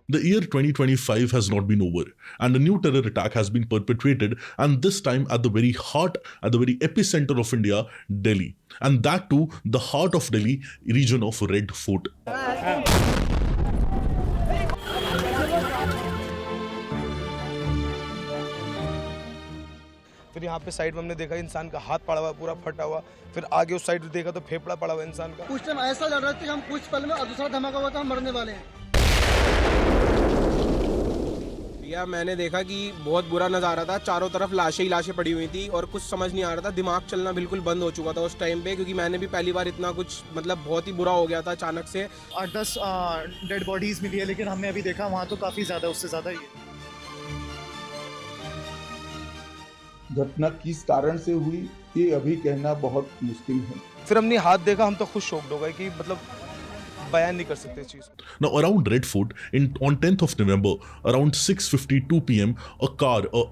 The year 2025 has not been over, and a new terror attack has been perpetrated, and this time at the very heart, at the very epicenter of India, Delhi. And that too, the heart of Delhi, region of Red Fort. फिर यहाँ पे side में हमने देखा इंसान का हाथ पड़ा हुआ पूरा फटा हुआ, फिर आगे उस साइड देखा तो फेफड़ा पड़ा हुआ इंसान का। कुछ टाइम ऐसा लग रहा था कि हम कुछ पल में और दूसरा धमाका हुआ था, हम मरने वाले हैं। भैया मैंने देखा कि बहुत बुरा नज़ारा था, चारों तरफ लाशें ही लाशें पड़ी हुई थी और कुछ समझ नहीं आ रहा था, दिमाग चलना बिल्कुल बंद हो चुका था उस टाइम पे, क्योंकि मैंने भी पहली बार इतना कुछ मतलब बहुत ही बुरा हो गया था अचानक से। 8-10 डेड बॉडीज मिली है, लेकिन हमने अभी देखा वहाँ तो काफ़ी ज़्यादा, उससे ज़्यादा ही है। घटना किस कारण से हुई ये अभी कहना बहुत मुश्किल है। फिर हमने हाथ देखा, हम तो खुद शॉक्ड हो गए कि मतलब बयान नहीं कर सकते इस चीज। Now around Red Fort on 10th of November around 6:52 p.m. a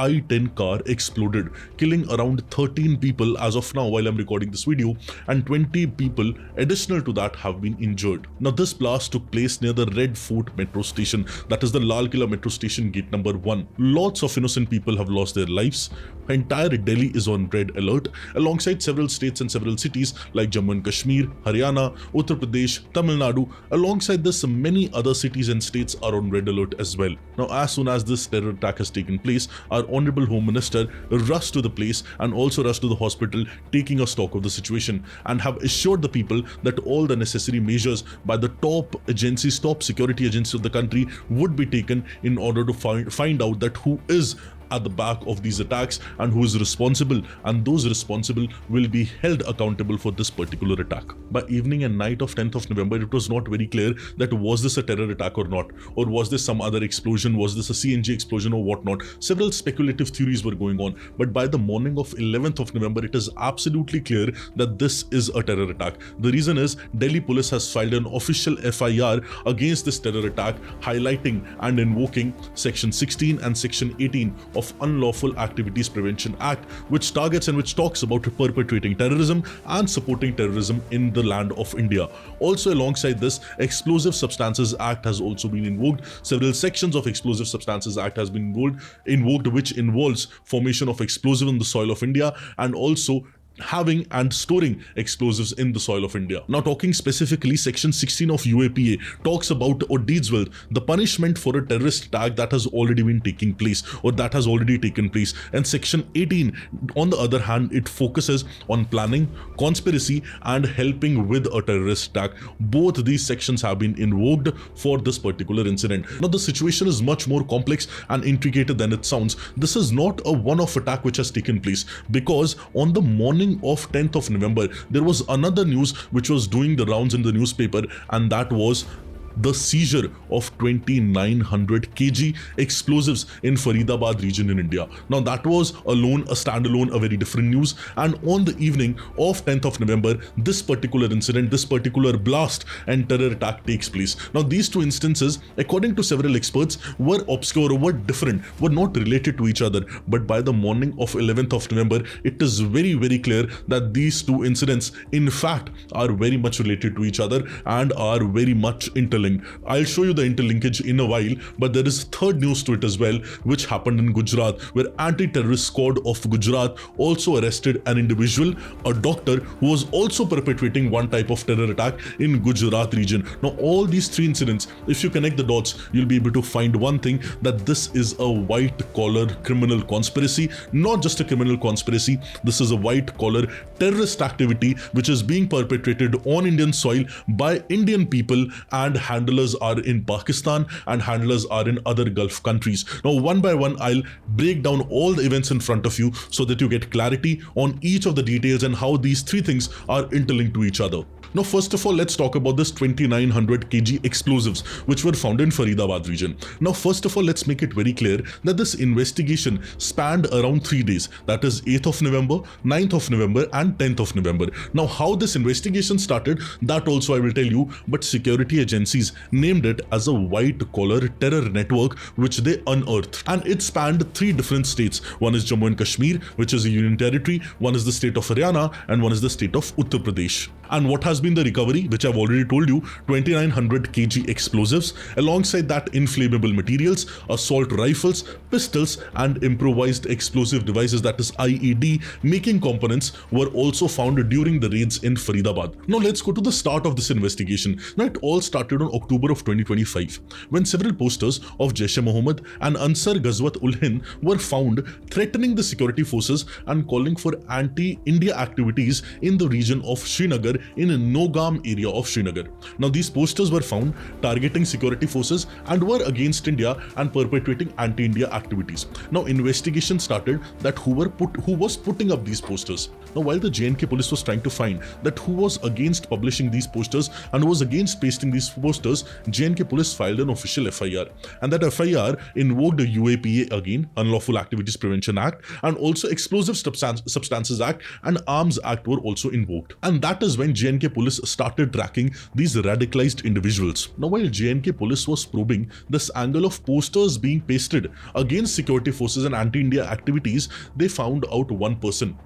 I-10 car exploded, killing around 13 people as of now while I'm recording this video, and 20 people additional to that have been injured. Now this blast took place near the Red Fort metro station, that is the Lal Killa metro station gate number 1. Lots of innocent people have lost their lives. Entire Delhi is on red alert alongside several states and several cities like Jammu and Kashmir, Haryana, Uttar Pradesh, Tamil Nadu. Alongside this, many other cities and states are on red alert as well. Now, as soon as this terror attack has taken place, our Honorable Home Minister rushed to the place and also rushed to the hospital, taking a stock of the situation, and have assured the people that all the necessary measures by the top agencies, top security agencies of the country would be taken in order to find out that who is at the back of these attacks and who is responsible, and those responsible will be held accountable for this particular attack. By evening and night of 10th of November, it was not very clear that was this a terror attack or not, or was this some other explosion, was this a CNG explosion or whatnot. Several speculative theories were going on, but by the morning of 11th of November, it is absolutely clear that this is a terror attack. The reason is Delhi police has filed an official FIR against this terror attack, highlighting and invoking section 16 and section 18 of Unlawful Activities Prevention Act, which targets and which talks about perpetrating terrorism and supporting terrorism in the land of India. Also alongside this, Explosive Substances Act has also been invoked. Several sections of Explosive Substances Act has been invoked, which involves formation of explosive in the soil of India and also having and storing explosives in the soil of India. Now talking specifically, section 16 of UAPA talks about or deals with the punishment for a terrorist attack that has already been taking place or that has already taken place, and section 18 on the other hand, it focuses on planning, conspiracy and helping with a terrorist attack. Both these sections have been invoked for this particular incident. Now the situation is much more complex and intricate than it sounds. This is not a one-off attack which has taken place, because on the morning of 10th of November, there was another news which was doing the rounds in the newspaper, and that was the seizure of 2,900 kg explosives in Faridabad region in India. Now that was alone, a standalone, a very different news. And on the evening of 10th of November, this particular incident, this particular blast and terror attack takes place. Now these two instances, according to several experts, were obscure, were different, were not related to each other. But by the morning of 11th of November, it is very, very clear that these two incidents, in fact, are very much related to each other and are very much interlinked. I'll show you the interlinkage in a while, but there is third news to it as well, which happened in Gujarat, where anti-terrorist squad of Gujarat also arrested an individual, a doctor, who was also perpetrating one type of terror attack in Gujarat region. Now all these three incidents, if you connect the dots, you'll be able to find one thing, that this is a white-collar criminal conspiracy. Not just a criminal conspiracy, this is a white-collar terrorist activity which is being perpetrated on Indian soil by Indian people, and handlers are in Pakistan and handlers are in other Gulf countries. Now one by one, I'll break down all the events in front of you so that you get clarity on each of the details and how these three things are interlinked to each other. Now first of all, let's talk about this 2,900 kg explosives which were found in Faridabad region. Now first of all, let's make it very clear that this investigation spanned around 3 days, that is 8th of November, 9th of November and 10th of November. Now how this investigation started, that also I will tell you, but security agencies named it as a white-collar terror network which they unearthed, and it spanned 3 different states. One is Jammu and Kashmir, which is a union territory, one is the state of Haryana and one is the state of Uttar Pradesh. And what has has been the recovery, which I've already told you, 2900 kg explosives, alongside that inflammable materials, assault rifles, pistols and improvised explosive devices, that is IED making components, were also found during the raids in Faridabad. Now let's go to the start of this investigation. Now it all started on October of 2025 when several posters of Jaish-e-Mohammed and Ansar Ghazwat ul Hind were found threatening the security forces and calling for anti-India activities in the region of Srinagar in Nogam area of Srinagar. Now these posters were found targeting security forces and were against India and perpetuating anti-India activities. Now investigation started that who was putting up these posters. Now while the J&K police was trying to find that who was against publishing these posters and who was against pasting these posters, J&K police filed an official FIR, and that FIR invoked the UAPA again, Unlawful Activities Prevention Act, and also Explosive Substances Act and Arms Act were also invoked. And that is when J&K police started tracking these radicalized individuals. Now while J&K police was probing this angle of posters being pasted against security forces and anti-India activities, they found out one person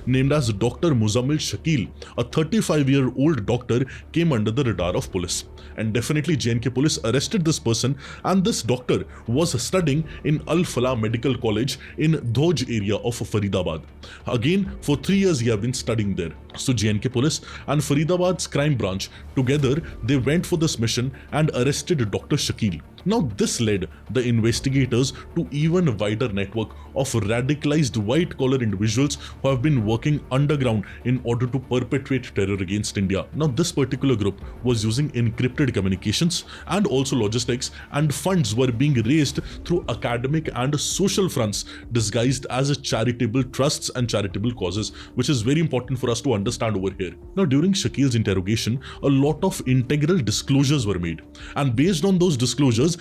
named as Dr. Muzammil Shakil, a 35-year-old doctor, came under the radar of police. And definitely J&K police arrested this person, and this doctor was studying in Al-Falah Medical College in Dhoj area of Faridabad. Again, for 3 years he had been studying there. So J&K police and Faridabad's crime branch together, they went for this mission and arrested Dr. Shakil. Now this led the investigators to even wider network of radicalized white-collar individuals who have been working underground in order to perpetuate terror against India. Now this particular group was using encrypted communications and also logistics, and funds were being raised through academic and social fronts disguised as charitable trusts and charitable causes, which is very important for us to understand over here. Now during Shakil's interrogation, a lot of integral disclosures were made, and based on those disclosures,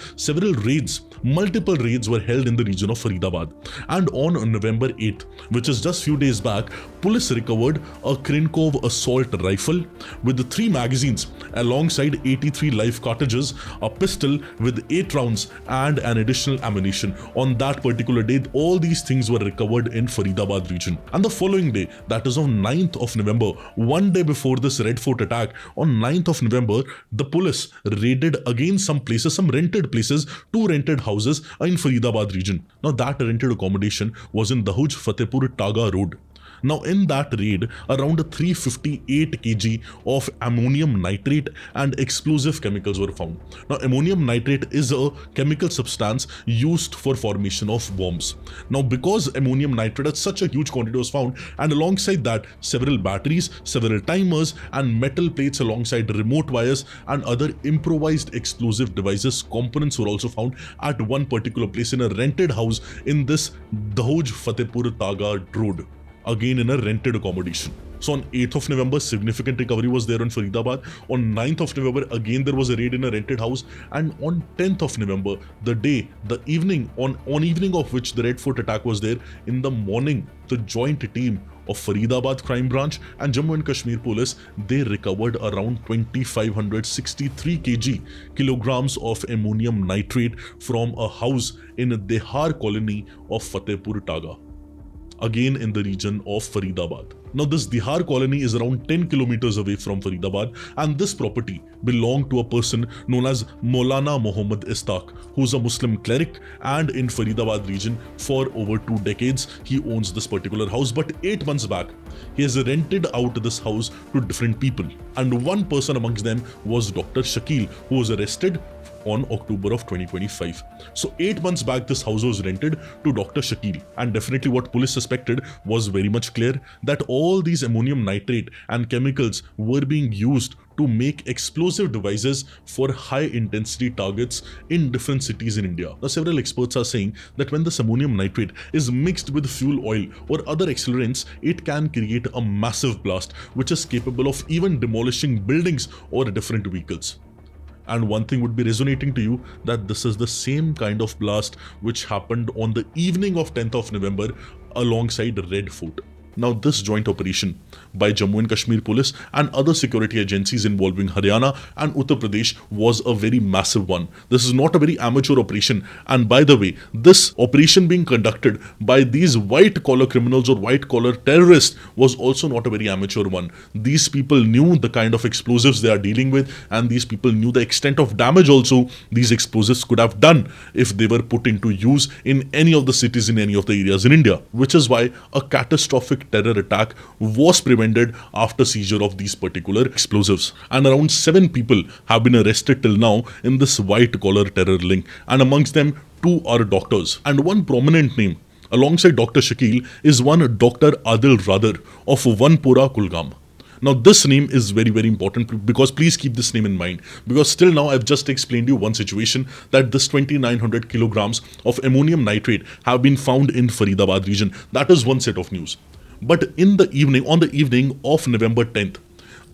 multiple raids were held in the region of Faridabad. And on November 8th, which is just few days back, police recovered a Krinkov assault rifle with 3 magazines alongside 83 live cartridges, a pistol with 8 rounds and an additional ammunition. On that particular day, all these things were recovered in Faridabad region. And the following day, that is on 9th of November, one day before this Red Fort attack, on 9th of November, the police raided again some places, some rented places, 2 rented houses in Faridabad region. Now that rented accommodation was in Dahuj Fatehpur Taga Road. Now in that raid, around 358 kg of ammonium nitrate and explosive chemicals were found. Now ammonium nitrate is a chemical substance used for formation of bombs. Now because ammonium nitrate at such a huge quantity was found, and alongside that several batteries, several timers and metal plates alongside remote wires and other improvised explosive devices components were also found at one particular place in a rented house in this Dahuj Fatehpur Taga Road, again in a rented accommodation. So on 8th of November, significant recovery was there on Faridabad. On 9th of November, again there was a raid in a rented house. And on 10th of November, the evening of which the Red Fort attack was there, in the morning, the joint team of Faridabad Crime Branch and Jammu and Kashmir Police, they recovered around 2563 kilograms of ammonium nitrate from a house in Dehar colony of Fatehpur Taga, again in the region of Faridabad. Now this Dihar colony is around 10 kilometers away from Faridabad, and this property belonged to a person known as Maulana Muhammad Istaq, who's a Muslim cleric, and in Faridabad region for over 2 decades he owns this particular house. But 8 months back, he has rented out this house to different people, and one person amongst them was Dr. Shakil, who was arrested on October of 2025. So 8 months back, this house was rented to Dr. Shakil, and definitely what police suspected was very much clear, that all these ammonium nitrate and chemicals were being used to make explosive devices for high intensity targets in different cities in India. Now several experts are saying that when this ammonium nitrate is mixed with fuel oil or other accelerants, it can create a massive blast which is capable of even demolishing buildings or different vehicles. And one thing would be resonating to you, that this is the same kind of blast which happened on the evening of 10th of November alongside Red Fort. Now, this joint operation by Jammu and Kashmir Police and other security agencies involving Haryana and Uttar Pradesh was a very massive one. This is not a very amateur operation. And by the way, this operation being conducted by these white-collar criminals or white-collar terrorists was also not a very amateur one. These people knew the kind of explosives they are dealing with, and these people knew the extent of damage also these explosives could have done if they were put into use in any of the cities in any of the areas in India, which is why a catastrophic terror attack was prevented after seizure of these particular explosives. And around 7 people have been arrested till now in this white collar terror link, and amongst them 2 are doctors. And one prominent name alongside Dr. Shakil is one Dr. Adil Radar of Vanpura, Kulgam. Now, this name is very, very important because please keep this name in mind, because still now I've just explained you one situation that this 2900 kilograms of ammonium nitrate have been found in Faridabad region. That is one set of news. But on the evening of November 10th,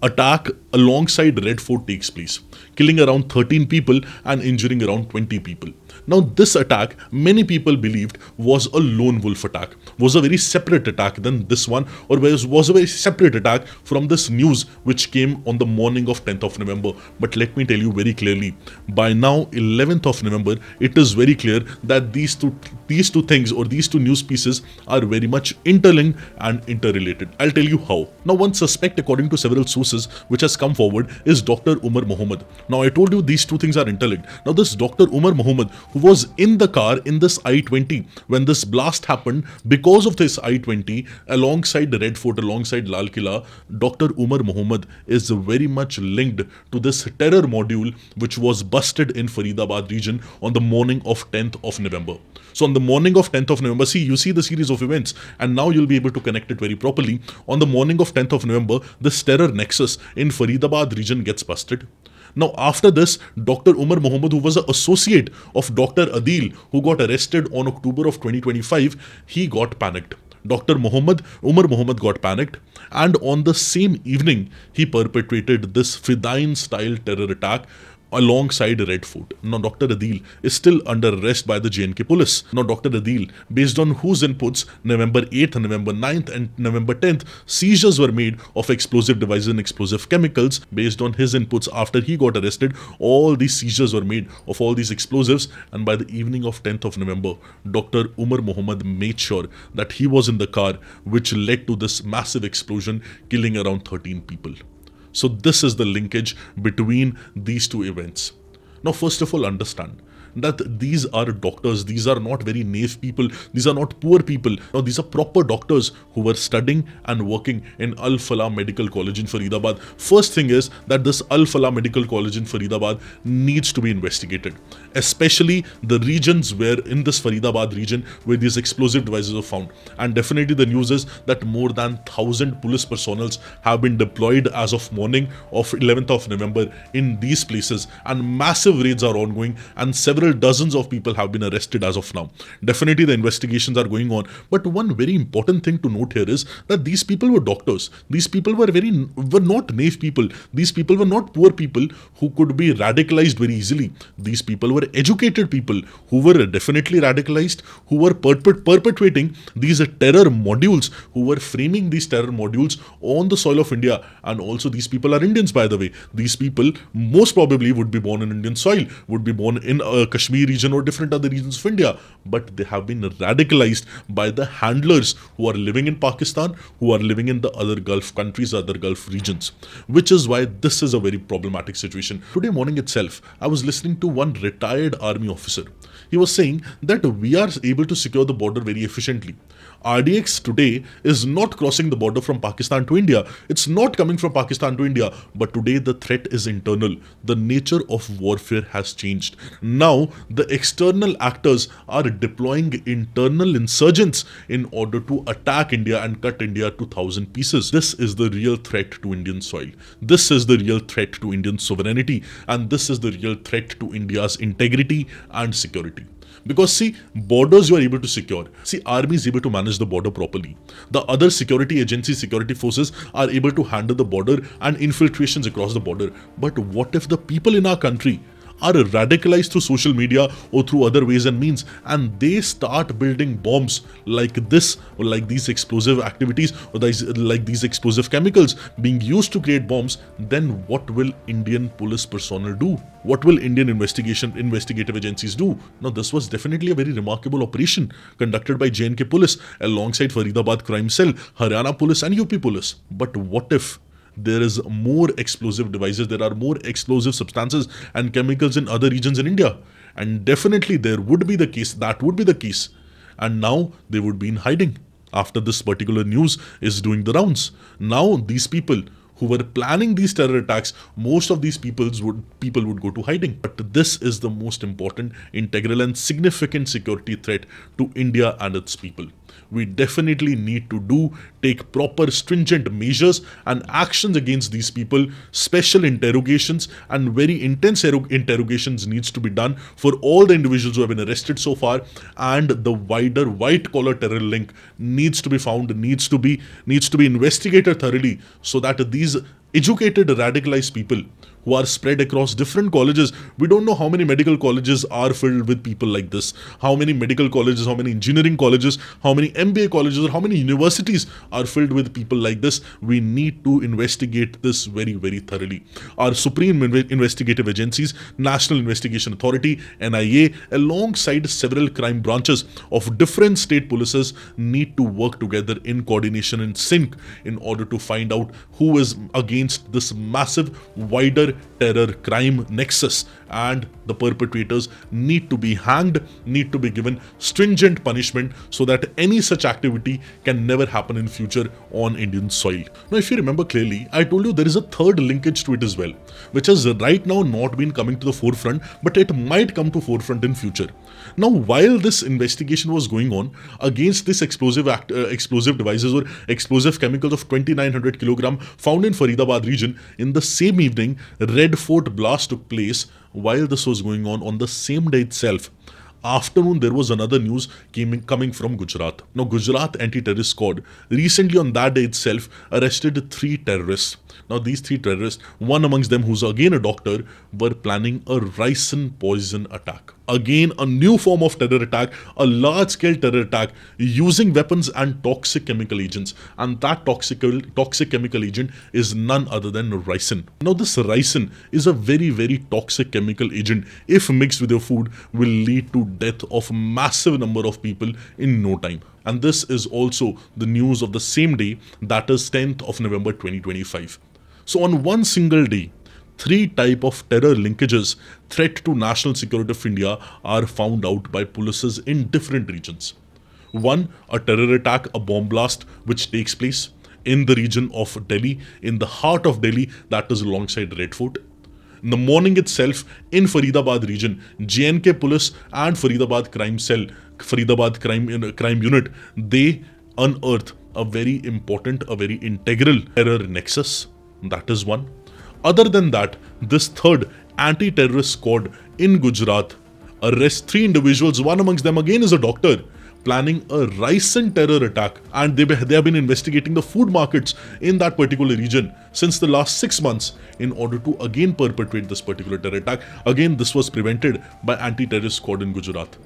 attack alongside Red Fort takes place, killing around 13 people and injuring around 20 people. Now, this attack, many people believed was a lone wolf attack, was a very separate attack than this one, or was a very separate attack from this news which came on the morning of 10th of November. But let me tell you very clearly, by now 11th of November, it is very clear that these two things or these two news pieces are very much interlinked and interrelated. I'll tell you how. Now, one suspect, according to several sources which has come forward, is Dr. Umar Mohammed. Now, I told you these two things are interlinked. Now, this Dr. Umar Mohammed, who was in the car in this I-20 when this blast happened, because of this I-20 alongside the Red Fort, alongside Lal Killa, Dr. Umar Mohammed is very much linked to this terror module which was busted in Faridabad region on the morning of 10th of November. So on the morning of 10th of November, you see the series of events, and now you'll be able to connect it very properly. On the morning of 10th of November, this terror nexus in Faridabad region gets busted. Now, after this, Dr. Umar Mohammed, who was an associate of Dr. Adil, who got arrested on October of 2025, he got panicked. Umar Mohammed got panicked, and on the same evening, he perpetrated this Fidayeen-style terror attack alongside Red Fort. Now, Dr. Adil is still under arrest by the J&K police. Now, Dr. Adil, based on whose inputs, November 8th, November 9th and November 10th, seizures were made of explosive devices and explosive chemicals. Based on his inputs, after he got arrested, all these seizures were made of all these explosives, and by the evening of 10th of November, Dr. Umar Mohammed made sure that he was in the car, which led to this massive explosion, killing around 13 people. So this is the linkage between these two events. Now, first of all, understand that these are doctors. These are not very naive people. These are not poor people. Now, these are proper doctors who were studying and working in Al Falah Medical College in Faridabad. First thing is that this Al Falah Medical College in Faridabad needs to be investigated, especially the regions where in this Faridabad region where these explosive devices are found. And definitely the news is that more than 1,000 police personnel have been deployed as of morning of 11th of November in these places, and massive raids are ongoing, and several dozens of people have been arrested as of now. Definitely the investigations are going on, but one very important thing to note here is that these people were doctors. These people were not naive people. These people were not poor people who could be radicalized very easily. These people were educated people who were definitely radicalized, who were perpetrating these terror modules, who were framing these terror modules on the soil of India. And also these people are Indians, by the way. These people most probably would be born in Indian soil, would be born in Kashmir region or different other regions of India, but they have been radicalized by the handlers who are living in Pakistan, who are living in the other Gulf countries, other Gulf regions, which is why this is a very problematic situation. Today morning itself, I was listening to one retired army officer. He was saying that we are able to secure the border very efficiently. RDX today is not crossing the border from Pakistan to India. It's not coming from Pakistan to India, but today the threat is internal. The nature of warfare has changed. Now, the external actors are deploying internal insurgents in order to attack India and cut India to 1,000 pieces. This is the real threat to Indian soil. This is the real threat to Indian sovereignty, and this is the real threat to India's integrity and security. Because see, borders you are able to secure. See, army is able to manage the border properly. The other security agencies, security forces are able to handle the border and infiltrations across the border. But what if the people in our country are radicalized through social media or through other ways and means, and they start building bombs like this, or like these explosive activities, or like these explosive chemicals being used to create bombs, then what will Indian police personnel do? What will Indian investigative agencies do? Now, this was definitely a very remarkable operation conducted by J&K police alongside Faridabad crime cell, Haryana police and UP police. But what if there is more explosive devices, there are more explosive substances and chemicals in other regions in India? And definitely there would be the case, that would be the case. And now they would be in hiding after this particular news is doing the rounds. Now these people who were planning these terror attacks, most of these people would go to hiding. But this is the most important, integral and significant security threat to India and its people. We definitely need to take proper stringent measures and actions against these people. Special interrogations and very intense interrogations needs to be done for all the individuals who have been arrested so far, and the wider white collar terror link needs to be found, needs to be investigated thoroughly, so that these educated radicalized people who are spread across different colleges. We don't know how many medical colleges are filled with people like this, how many medical colleges, how many engineering colleges, how many MBA colleges, or how many universities are filled with people like this. We need to investigate this very, very thoroughly. Our supreme investigative agencies, National Investigation Authority, NIA, alongside several crime branches of different state polices, need to work together in coordination and sync in order to find out who is against this massive, wider terror crime nexus, and the perpetrators need to be hanged, need to be given stringent punishment, so that any such activity can never happen in future on Indian soil. Now, if you remember clearly, I told you there is a third linkage to it as well, which has right now not been coming to the forefront, but it might come to forefront in future. Now, while this investigation was going on against this explosive devices or explosive chemicals of 2900 kilogram found in Faridabad region, in the same evening, Red Fort blast took place. While this was going on the same day itself, afternoon, there was another news coming from Gujarat. Now, Gujarat anti-terrorist squad recently on that day itself arrested 3 terrorists. Now, these 3 terrorists, one amongst them who's again a doctor, were planning a ricin poison attack. Again, a new form of terror attack, a large-scale terror attack using weapons and toxic chemical agents. And that toxic chemical agent is none other than ricin. Now, this ricin is a very, very toxic chemical agent. If mixed with your food, will lead to death of massive number of people in no time. And this is also the news of the same day, that is 10th of November 2025. So on one single day, 3 types of terror linkages, threat to national security of India, are found out by polices in different regions. 1, a terror attack, a bomb blast, which takes place in the region of Delhi, in the heart of Delhi, that is alongside Red Fort. In the morning itself, in Faridabad region, J&K police and Faridabad crime cell, Faridabad crime unit, they unearthed a very important, a very integral terror nexus. That is one. Other than that, this third anti-terrorist squad in Gujarat arrests 3 individuals. One amongst them again is a doctor, planning a ricin terror attack, and they have been investigating the food markets in that particular region since the last 6 months in order to again perpetrate this particular terror attack. Again, this was prevented by anti-terrorist squad in Gujarat.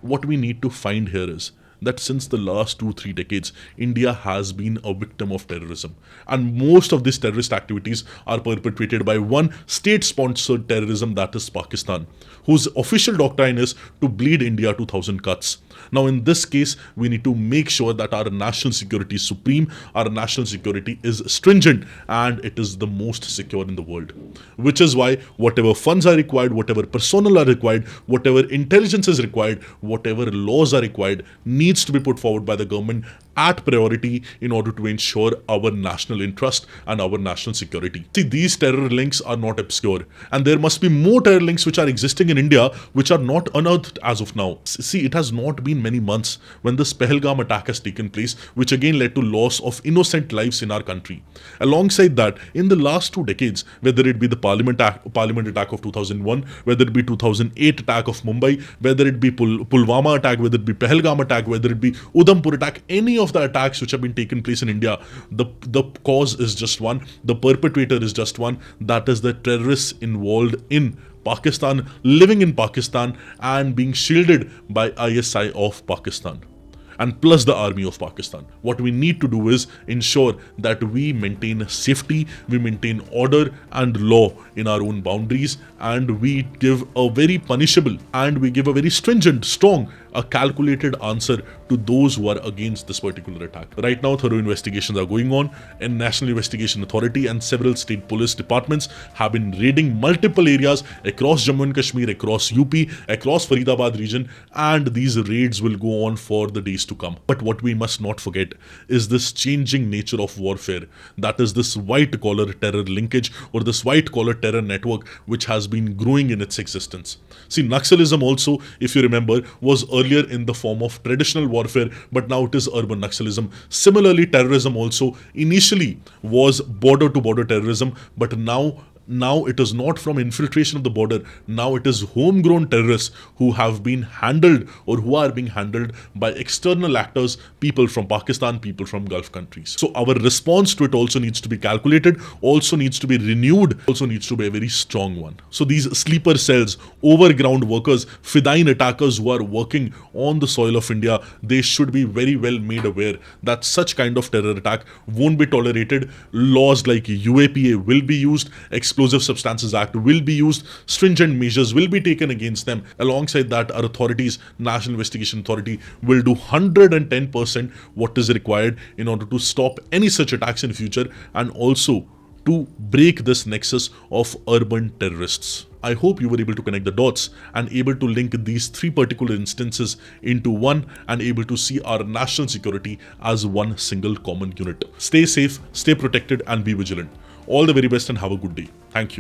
What we need to find here is that since the last 2-3 decades, India has been a victim of terrorism. And most of these terrorist activities are perpetrated by one state-sponsored terrorism, that is Pakistan, whose official doctrine is to bleed India to 1,000 cuts. Now, in this case, we need to make sure that our national security is supreme, our national security is stringent, and it is the most secure in the world. Which is why whatever funds are required, whatever personnel are required, whatever intelligence is required, whatever laws are required, needs to be put forward by the government at priority in order to ensure our national interest and our national security. See, these terror links are not obscure, and there must be more terror links which are existing in India which are not unearthed as of now. See, it has not been many months when this Pahalgam attack has taken place, which again led to loss of innocent lives in our country. Alongside that, in the last 2 decades, whether it be the Parliament attack of 2001, whether it be 2008 attack of Mumbai, whether it be Pulwama attack, whether it be Pahalgam attack, whether it be Udhampur attack, any of the attacks which have been taken place in India, the cause is just one, the perpetrator is just one, that is the terrorists involved in Pakistan, living in Pakistan, and being shielded by ISI of Pakistan, and plus the army of Pakistan. What we need to do is ensure that we maintain safety, we maintain order and law in our own boundaries, and we give a very punishable and we give a very stringent, strong, a calculated answer to those who are against this particular attack. Right now, thorough investigations are going on, and National Investigation Authority and several state police departments have been raiding multiple areas across Jammu and Kashmir, across UP, across Faridabad region, and these raids will go on for the days to come. But what we must not forget is this changing nature of warfare, that is this white collar terror linkage or this white collar terror network which has been growing in its existence. See, Naxalism also, if you remember, was earlier in the form of traditional warfare, but now it is urban Naxalism. Similarly, terrorism also initially was border to border terrorism, but now it is not from infiltration of the border. Now it is homegrown terrorists who have been handled or who are being handled by external actors, people from Pakistan, people from Gulf countries. So our response to it also needs to be calculated, also needs to be renewed, also needs to be a very strong one. So these sleeper cells, overground workers, Fidayeen attackers who are working on the soil of India, they should be very well made aware that such kind of terror attack won't be tolerated. Laws like UAPA will be used, Explosive Substances Act will be used, stringent measures will be taken against them. Alongside that, our authorities, National Investigation Authority, will do 110% what is required in order to stop any such attacks in future, and also to break this nexus of urban terrorists. I hope you were able to connect the dots and able to link these three particular instances into one and able to see our national security as one single common unit. Stay safe, stay protected, and be vigilant. All the very best and have a good day. Thank you.